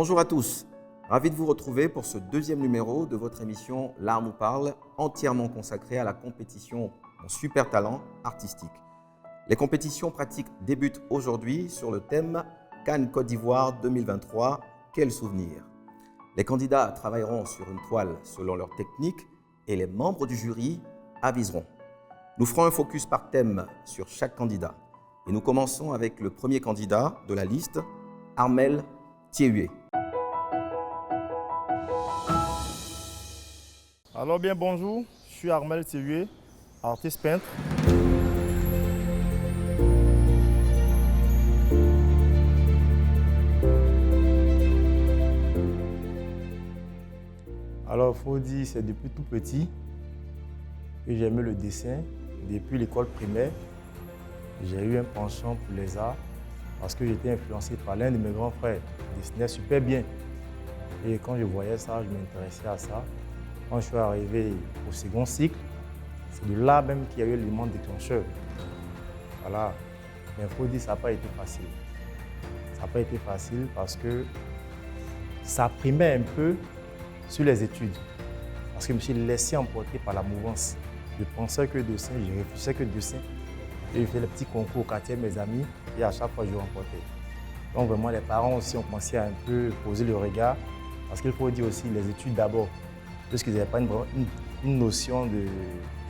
Bonjour à tous, ravi de vous retrouver pour ce deuxième numéro de votre émission L'Art nous parle, entièrement consacrée à la compétition Mon super talent artistique. Les compétitions pratiques débutent aujourd'hui sur le thème Cannes Côte d'Ivoire 2023, quel souvenir. Les candidats travailleront sur une toile selon leur technique et les membres du jury aviseront. Nous ferons un focus par thème sur chaque candidat. Et nous commençons avec le premier candidat de la liste, Armel Thiéhué. Alors bien bonjour, je suis Armel Thiéhué, artiste peintre. Alors il faut dire, c'est depuis tout petit que j'aimais le dessin. Depuis l'école primaire, j'ai eu un penchant pour les arts parce que j'étais influencé par l'un de mes grands frères qui dessinait super bien. Et quand je voyais ça, je m'intéressais à ça. Quand je suis arrivé au second cycle, c'est de là même qu'il y a eu l'élément déclencheur. Voilà. Mais il faut dire que ça n'a pas été facile. Ça n'a pas été facile parce que ça primait un peu sur les études. Parce que je me suis laissé emporter par la mouvance. Je pensais que dessin, je réfléchissais que dessin. Et je faisais les petits concours au quartier de mes amis et à chaque fois je remportais. Donc vraiment les parents aussi ont commencé à un peu poser le regard. Parce qu'il faut dire aussi les études d'abord. Puisqu'ils n'avaient pas une notion de,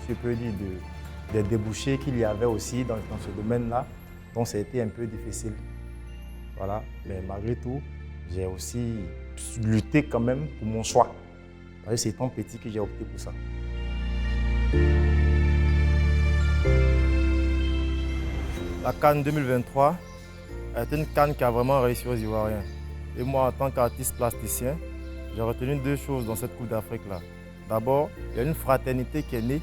je peux dire, des débouchés qu'il y avait aussi dans ce domaine-là. Donc ça a été un peu difficile. Voilà. Mais malgré tout, j'ai aussi lutté quand même pour mon choix. Parce que c'est étant petit que j'ai opté pour ça. La Cannes 2023 a été une Cannes qui a vraiment réussi aux Ivoiriens. Et moi, en tant qu'artiste plasticien, j'ai retenu deux choses dans cette Coupe d'Afrique-là. D'abord, il y a une fraternité qui est née.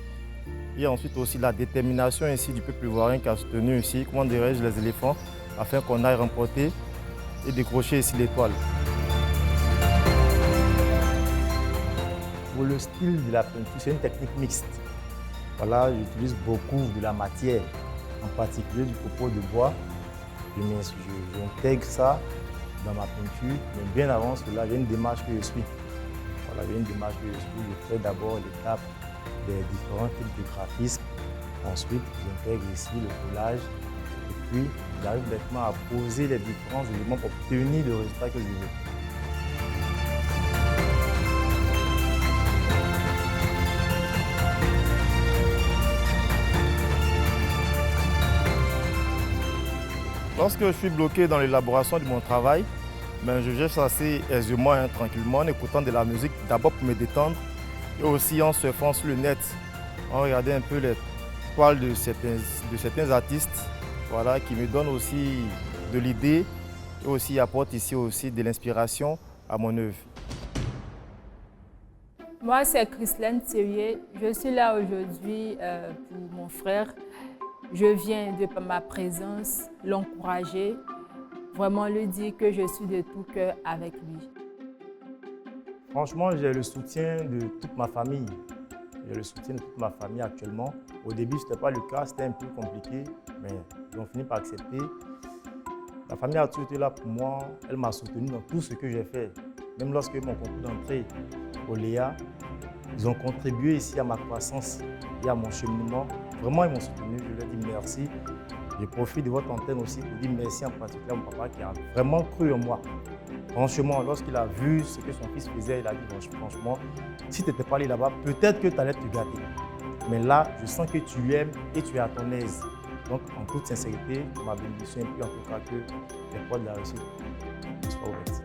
Et ensuite aussi la détermination ici du peuple ivoirien qui a soutenu ici, comment dirais-je, les éléphants, afin qu'on aille remporter et décrocher ici l'étoile. Pour le style de la peinture, c'est une technique mixte. Voilà, j'utilise beaucoup de la matière, en particulier du copeau de bois. J'intègre ça dans ma peinture, mais bien avant cela, j'ai une démarche que je suis. Voilà, j'ai une démarche que je suis. Je fais d'abord l'étape des différents types de graphismes. Ensuite, j'intègre ici le collage. Et puis, j'arrive maintenant à poser les différents éléments pour obtenir le résultat que je veux. Lorsque je suis bloqué dans l'élaboration de mon travail, je gère assez aisément, tranquillement, en écoutant de la musique, d'abord pour me détendre, et aussi en surfant sur le net, en regardant un peu les toiles de certains artistes, voilà, qui me donnent aussi de l'idée et aussi apportent ici aussi de l'inspiration à mon œuvre. Moi, c'est Christelaine Thiéhué. Je suis là aujourd'hui pour mon frère. Je viens de par ma présence l'encourager, vraiment lui dire que je suis de tout cœur avec lui. Franchement, j'ai le soutien de toute ma famille. J'ai le soutien de toute ma famille actuellement. Au début, ce n'était pas le cas, c'était un peu compliqué, mais ils ont fini par accepter. La famille a toujours été là pour moi, elle m'a soutenu dans tout ce que j'ai fait. Même lorsque mon concours d'entrée au Léa, ils ont contribué ici à ma croissance et à mon cheminement. Vraiment, ils m'ont soutenu, je leur dis merci. Je profite de votre antenne aussi pour dire merci en particulier à mon papa qui a vraiment cru en moi. Franchement, lorsqu'il a vu ce que son fils faisait, il a dit franchement, si tu n'étais pas allé là-bas, peut-être que tu allais te gâter. Mais là, je sens que tu aimes et tu es à ton aise. Donc, en toute sincérité, ma bénédiction et puis en tout cas que les portes de la réussite soient ouvertes.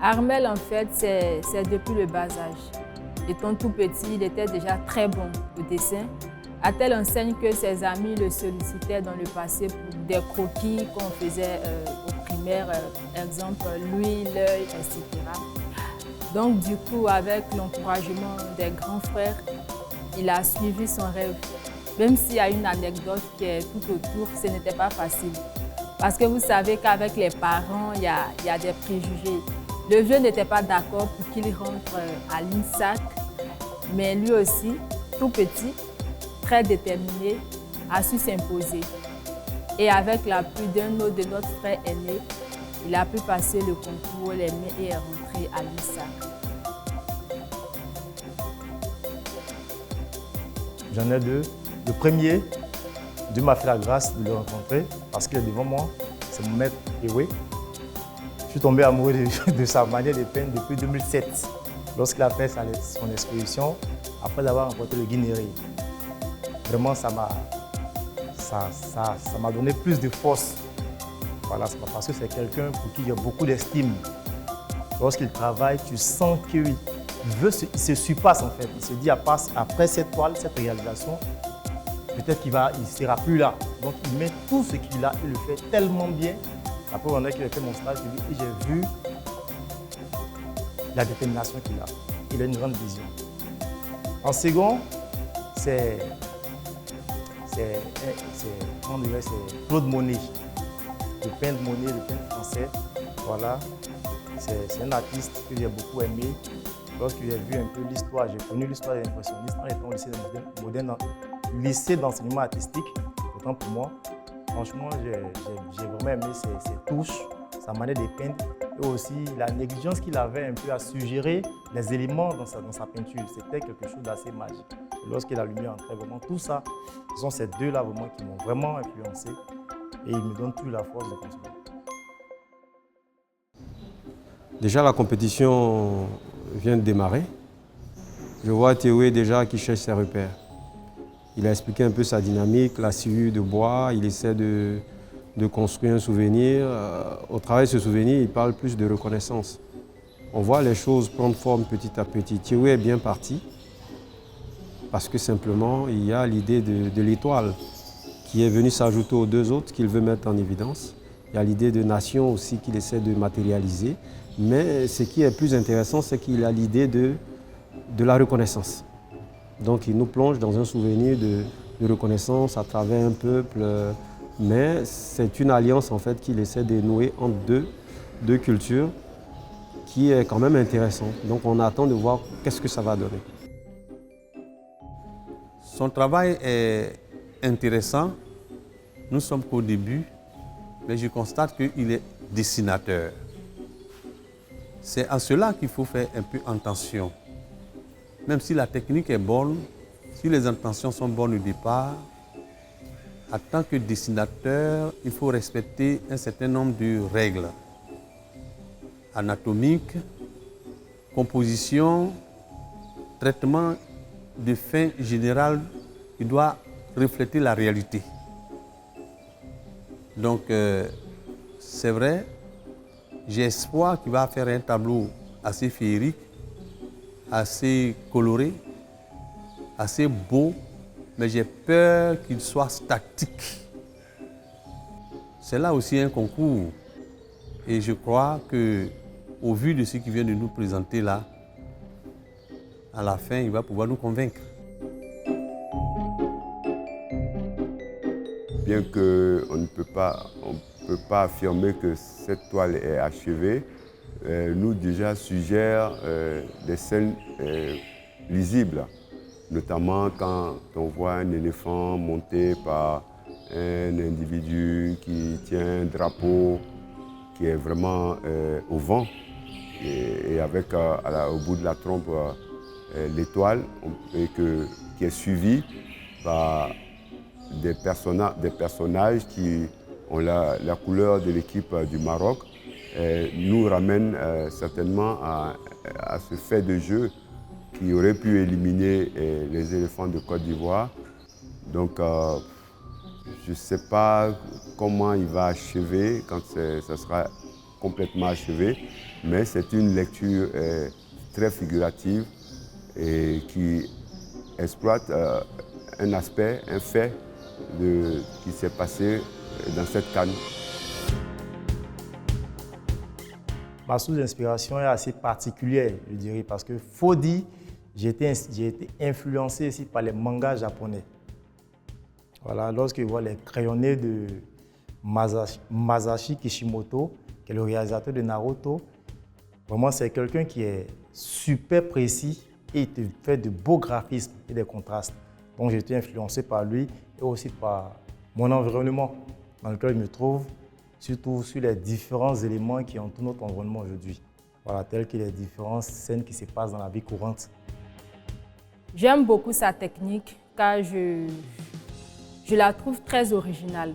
Armel, en fait, c'est depuis le bas âge. Étant tout petit, il était déjà très bon au dessin, à telle enseigne que ses amis le sollicitaient dans le passé pour des croquis qu'on faisait au primaire, exemple l'huile, l'œil, etc. Donc du coup, avec l'encouragement des grands frères, il a suivi son rêve. Même s'il y a une anecdote qui est tout autour, ce n'était pas facile. Parce que vous savez qu'avec les parents, il y a des préjugés. Le vieux n'était pas d'accord pour qu'il rentre à l'INSAC, mais lui aussi, tout petit, très déterminé, a su s'imposer. Et avec l'appui d'un autre de notre frère aîné, Il a pu passer le concours et est rentré à l'USAC. J'en ai deux. Le premier, Dieu m'a fait la grâce de le rencontrer parce qu'il est devant moi. C'est mon maître Ewe. Je suis tombé amoureux de sa manière de peindre depuis 2007, lorsqu'il a fait son exposition après avoir rencontré le Guinéré. Vraiment, ça m'a donné plus de force. Voilà, parce que c'est quelqu'un pour qui il y a beaucoup d'estime. Lorsqu'il travaille, tu sens qu'il se surpasse en fait. Il se dit après cette toile, cette réalisation, peut-être qu'il ne sera plus là. Donc il met tout ce qu'il a, il le fait tellement bien. Après, on a qu'il a fait mon stage et j'ai vu la détermination qu'il a. Il a une grande vision. En second, c'est Claude Monet. Le peintre Monet, le peintre français. Voilà. C'est un artiste que j'ai beaucoup aimé. Lorsque j'ai vu un peu l'histoire, j'ai connu l'histoire des impressionnistes en étant au lycée d'enseignement artistique, autant pour moi. Franchement, j'ai vraiment aimé ses touches, sa manière de peindre et aussi la négligence qu'il avait un peu à suggérer les éléments dans sa peinture. C'était quelque chose d'assez magique. Et lorsque la lumière entrait, vraiment tout ça, ce sont ces deux-là vraiment qui m'ont vraiment influencé et ils me donnent toute la force de continuer. Déjà, la compétition vient de démarrer. Je vois Théoé déjà qui cherche ses repères. Il a expliqué un peu sa dynamique, la sciure de bois, il essaie de construire un souvenir. Au travers de ce souvenir, il parle plus de reconnaissance. On voit les choses prendre forme petit à petit. Théoé est bien parti parce que simplement, il y a l'idée de l'étoile qui est venue s'ajouter aux deux autres qu'il veut mettre en évidence. Il y a l'idée de nation aussi qu'il essaie de matérialiser. Mais ce qui est plus intéressant, c'est qu'il a l'idée de la reconnaissance. Donc il nous plonge dans un souvenir de reconnaissance à travers un peuple. Mais c'est une alliance en fait qu'il essaie de nouer entre deux cultures qui est quand même intéressante. Donc on attend de voir qu'est-ce que ça va donner. Son travail est intéressant. Nous sommes qu'au début, mais je constate qu'il est dessinateur. C'est à cela qu'il faut faire un peu attention. Même si la technique est bonne, si les intentions sont bonnes au départ, en tant que dessinateur, il faut respecter un certain nombre de règles anatomiques, composition, traitement de fin général qui doit refléter la réalité. Donc, c'est vrai, j'ai espoir qu'il va faire un tableau assez féerique, assez coloré, assez beau, mais j'ai peur qu'il soit statique. C'est là aussi un concours. Et je crois qu'au vu de ce qu'il vient de nous présenter là, à la fin, il va pouvoir nous convaincre. Bien qu'on ne peut pas affirmer que cette toile est achevée, nous déjà suggère des scènes lisibles, notamment quand on voit un éléphant monté par un individu qui tient un drapeau qui est vraiment au vent et avec au bout de la trompe l'étoile qui est suivi par des personnages qui ont la couleur de l'équipe du Maroc, nous ramène certainement à ce fait de jeu qui aurait pu éliminer les éléphants de Côte d'Ivoire. Donc je ne sais pas comment il va achever quand ça sera complètement achevé, mais c'est une lecture très figurative et qui exploite un aspect, un fait qui s'est passé dans cette canne. Ma source d'inspiration est assez particulière, je dirais, parce que faut dire, j'ai été influencé ici par les mangas japonais. Voilà, lorsque je vois les crayonnés de Masashi Kishimoto, qui est le réalisateur de Naruto, vraiment c'est quelqu'un qui est super précis et il te fait de beaux graphismes et des contrastes. Donc j'ai été influencé par lui et aussi par mon environnement dans lequel je me trouve, surtout sur les différents éléments qui entourent notre environnement aujourd'hui. Voilà, telles que les différentes scènes qui se passent dans la vie courante. J'aime beaucoup sa technique car je la trouve très originale,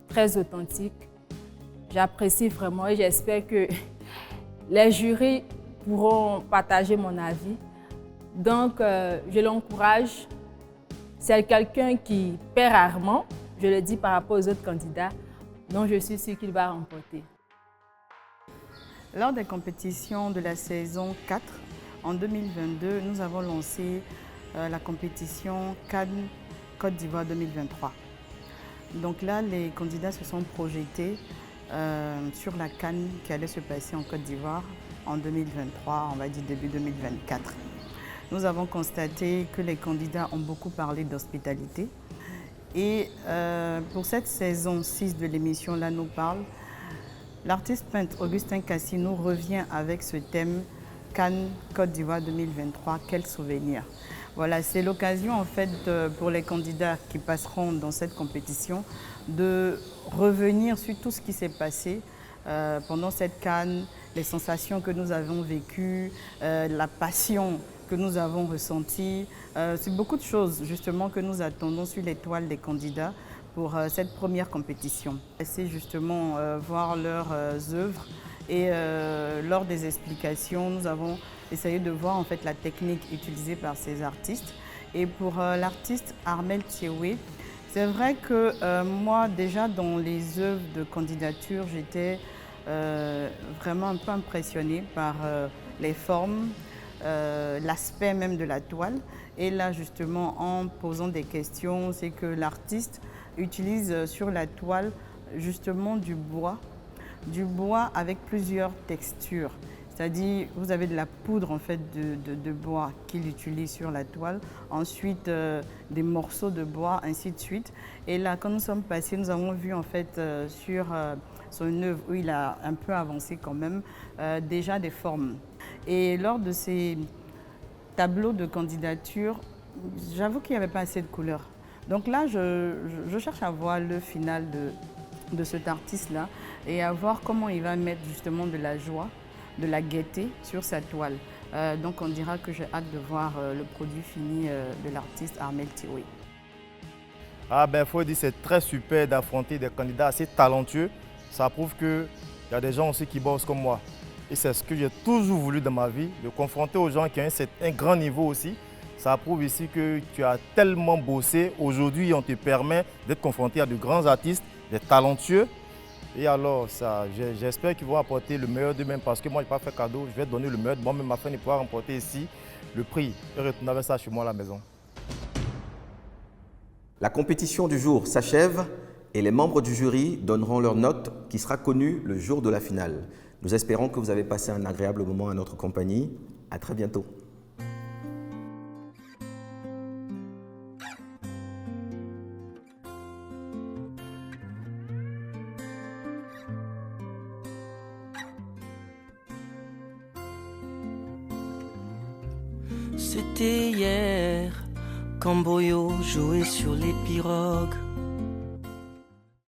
très authentique. J'apprécie vraiment et j'espère que les jurys pourront partager mon avis. Donc, je l'encourage. C'est quelqu'un qui perd rarement, je le dis par rapport aux autres candidats, donc je suis sûre qu'il va remporter. Lors des compétitions de la saison 4, en 2022, nous avons lancé la compétition Cannes Côte d'Ivoire 2023. Donc là, les candidats se sont projetés sur la Cannes qui allait se passer en Côte d'Ivoire en 2023, on va dire début 2024. Nous avons constaté que les candidats ont beaucoup parlé d'hospitalité. Et pour cette saison 6 de l'émission Là nous parle, l'artiste peintre Augustin Cassino revient avec ce thème Cannes Côte d'Ivoire 2023, quel souvenir. Voilà, c'est l'occasion en fait pour les candidats qui passeront dans cette compétition de revenir sur tout ce qui s'est passé pendant cette Cannes, les sensations que nous avons vécues, la passion que nous avons ressentie. C'est beaucoup de choses justement que nous attendons sur les toiles des candidats pour cette première compétition. C'est justement voir leurs œuvres et lors des explications, nous avons essayé de voir en fait la technique utilisée par ces artistes. Et pour l'artiste Armel Thiéoué, c'est vrai que moi déjà dans les œuvres de candidature, j'étais vraiment un peu impressionnée par les formes, l'aspect même de la toile. Et là justement en posant des questions, c'est que l'artiste utilise sur la toile justement du bois avec plusieurs textures. C'est-à-dire, vous avez de la poudre en fait de bois qu'il utilise sur la toile, ensuite des morceaux de bois, ainsi de suite. Et là, quand nous sommes passés, nous avons vu en fait sur son œuvre où il a un peu avancé quand même, déjà des formes. Et lors de ces tableaux de candidature, j'avoue qu'il n'y avait pas assez de couleurs. Donc là, je cherche à voir le final de cet artiste-là et à voir comment il va mettre justement de la joie, de la gaieté sur sa toile. Donc on dira que j'ai hâte de voir le produit fini de l'artiste Armel Thiéoué. Ah ben faut dire c'est très super d'affronter des candidats assez talentueux. Ça prouve qu'il y a des gens aussi qui bossent comme moi. Et c'est ce que j'ai toujours voulu dans ma vie, de confronter aux gens qui ont un grand niveau aussi. Ça prouve ici que tu as tellement bossé. Aujourd'hui, on te permet d'être confronté à de grands artistes, des talentueux. Et alors, j'espère qu'ils vont apporter le meilleur d'eux-mêmes parce que moi, je n'ai pas fait cadeau. Je vais donner le meilleur de moi-même afin de pouvoir remporter ici le prix et retourner avec ça chez moi à la maison. La compétition du jour s'achève et les membres du jury donneront leur note qui sera connue le jour de la finale. Nous espérons que vous avez passé un agréable moment en notre compagnie. À très bientôt. C'était hier quand Boyo jouait sur les pirogues.